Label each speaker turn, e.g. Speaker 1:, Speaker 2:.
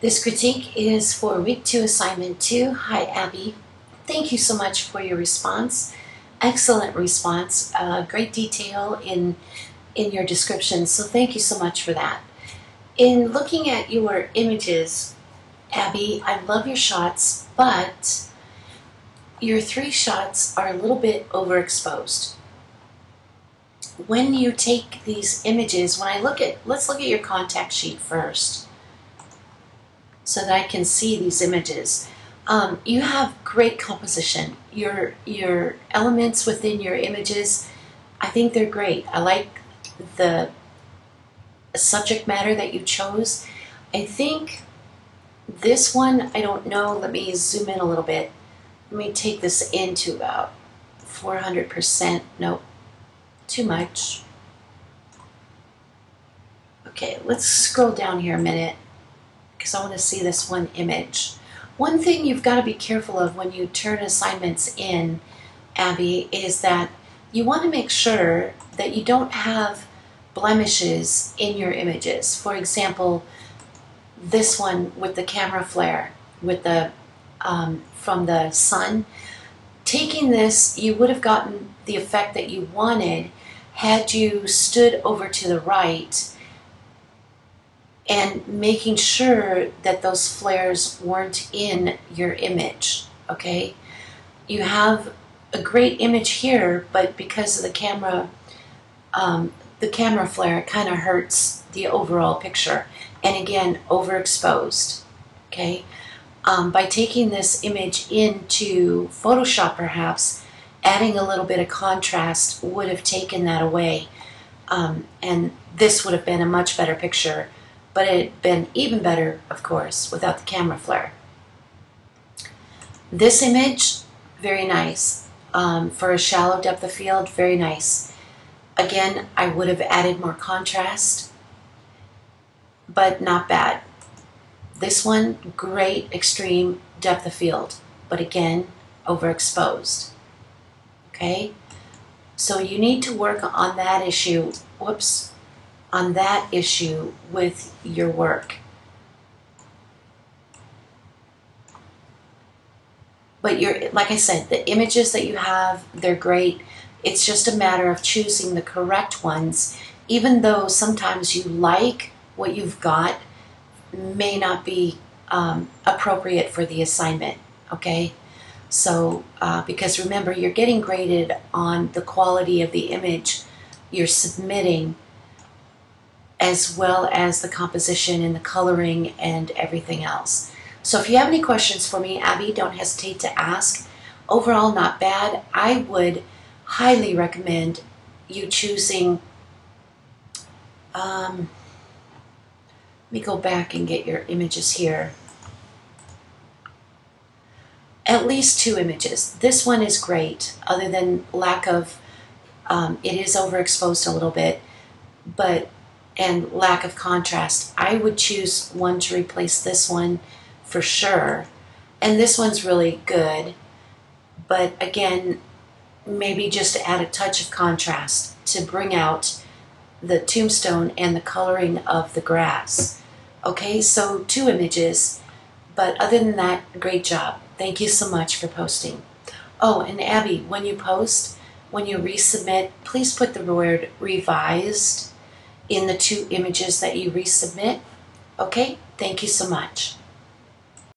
Speaker 1: This critique is for week 2, assignment 2. Hi, Abby. Thank you so much for your response. Excellent response. Great detail in your description, so thank you so much for that. In looking at your images, Abby, I love your shots, but your 3 shots are a little bit overexposed. When you take these images, let's look at your contact sheet first, so that I can see these images. You have great composition. Your elements within your images, I think they're great. I like the subject matter that you chose. I think this one, I don't know, let me zoom in a little bit. Let me take this into about 400%. Nope, too much. Okay, let's scroll down here a minute, because I want to see this one image. One thing you've got to be careful of when you turn assignments in, Abby, is that you want to make sure that you don't have blemishes in your images. For example, this one with the camera flare, with the from the sun. Taking this, you would have gotten the effect that you wanted had you stood over to the right and making sure that those flares weren't in your image, okay? You have a great image here, but because of the camera flare, it kind of hurts the overall picture. And again, overexposed, okay? By taking this image into Photoshop, perhaps, adding a little bit of contrast would have taken that away. And this would have been a much better picture, but it had been even better, of course, without the camera flare. This image, very nice. For a shallow depth of field, very nice. Again, I would have added more contrast, but not bad. This one, great extreme depth of field, but again, overexposed. Okay? So you need to work on that issue. Whoops. On that issue with your work. But like I said, the images that you have, they're great. It's just a matter of choosing the correct ones, even though sometimes you like what you've got, may not be appropriate for the assignment, okay? So, because remember, you're getting graded on the quality of the image you're submitting, as well as the composition and the coloring and everything else. So if you have any questions for me, Abby, don't hesitate to ask. Overall, not bad. I would highly recommend you choosing, let me go back and get your images here. At least 2 images. This one is great, other than lack of, it is overexposed a little bit, and lack of contrast. I would choose one to replace this one for sure. And this one's really good, but again, maybe just to add a touch of contrast to bring out the tombstone and the coloring of the grass. Okay, so 2 images, but other than that, great job. Thank you so much for posting. Oh, and Abby, when you post, when you resubmit, please put the word revised in the 2 images that you resubmit. Okay, thank you so much.